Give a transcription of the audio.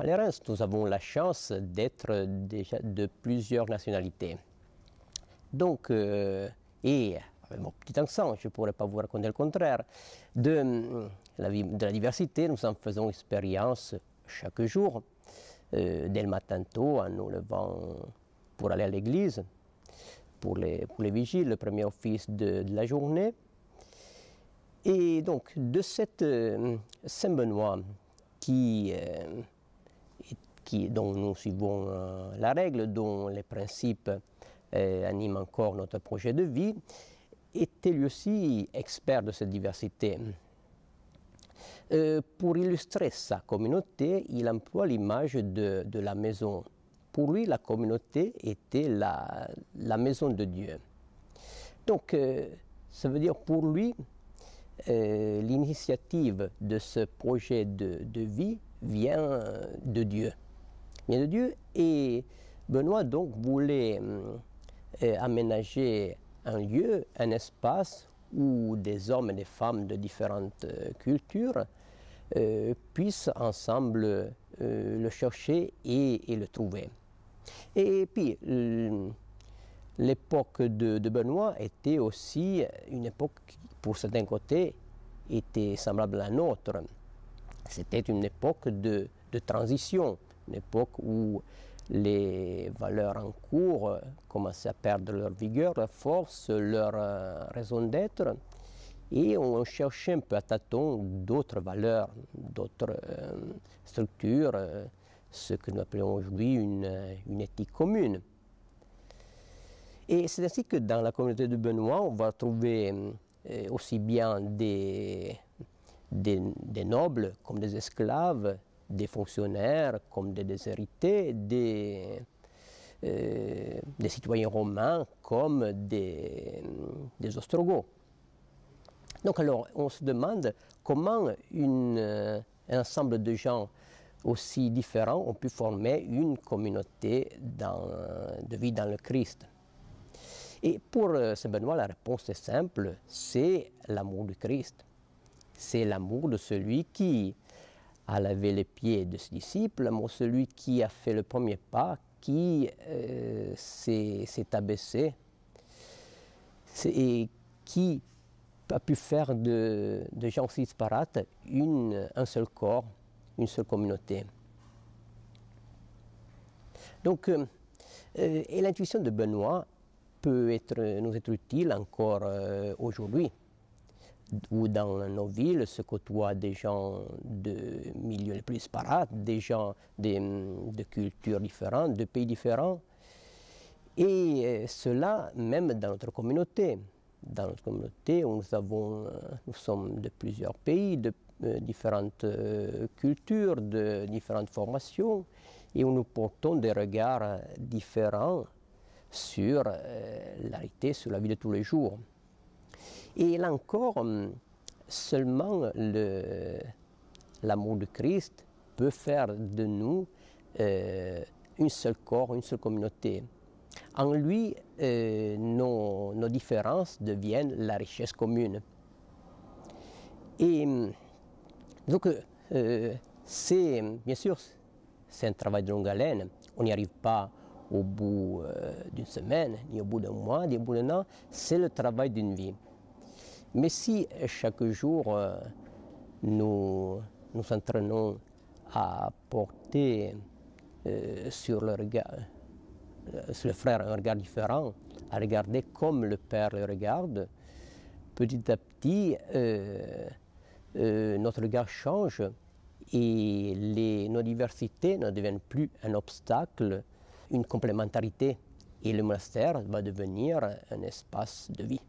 À Lérins, nous avons la chance d'être déjà de plusieurs nationalités. Donc, et avec mon petit accent, je ne pourrais pas vous raconter le contraire, de la diversité, nous en faisons expérience chaque jour, dès le matin tôt, en nous levant pour aller à l'église, pour les vigiles, le premier office de la journée. Et donc, de cette Saint-Benoît dont nous suivons la règle, dont les principes animent encore notre projet de vie, était lui aussi expert de cette diversité. Pour illustrer sa communauté, il emploie l'image de la maison. Pour lui, la communauté était la maison de Dieu. Donc, ça veut dire pour lui, l'initiative de ce projet de vie vient de Dieu. Vient de Dieu, et Benoît donc voulait aménager un lieu, un espace où des hommes et des femmes de différentes cultures puissent ensemble le chercher et le trouver. Et puis, l'époque de Benoît était aussi une époque qui, pour certains côtés, était semblable à la nôtre. C'était une époque de transition, une époque où les valeurs en cours commençaient à perdre leur vigueur, leur force, leur raison d'être, et on cherchait un peu à tâtons d'autres valeurs, d'autres structures, ce que nous appelons aujourd'hui une éthique commune. Et c'est ainsi que dans la communauté de Benoît, on va trouver aussi bien des nobles comme des esclaves, des fonctionnaires comme des déshérités, des citoyens romains comme des ostrogoths. Donc alors, on se demande comment un ensemble de gens aussi différents ont pu former une communauté de vie dans le Christ. Et pour Saint Benoît, la réponse est simple, c'est l'amour du Christ. C'est l'amour de celui qui a lavé les pieds de ses disciples, l'amour de celui qui a fait le premier pas, qui s'est abaissé et qui a pu faire de gens si disparates un seul corps, une seule communauté. Donc, et l'intuition de Benoît peut nous être utile encore aujourd'hui, où dans nos villes se côtoient des gens de milieux les plus disparates, des gens de cultures différentes, de pays différents, et cela même dans notre communauté. Dans notre communauté où nous sommes de plusieurs pays, de différentes cultures, de différentes formations, et où nous portons des regards différents sur la réalité, sur la vie de tous les jours. Et là encore, seulement l'amour de Christ peut faire de nous un seul corps, une seule communauté. En lui, nos différences deviennent la richesse commune. Et donc, bien sûr, c'est un travail de longue haleine. On n'y arrive pas au bout d'une semaine, ni au bout d'un mois, ni au bout d'un an. C'est le travail d'une vie. Mais si chaque jour nous nous entraînons à porter sur le frère un regard différent, à regarder comme le Père le regarde, petit à petit, notre regard change et nos diversités ne deviennent plus un obstacle, une complémentarité. Et le monastère va devenir un espace de vie.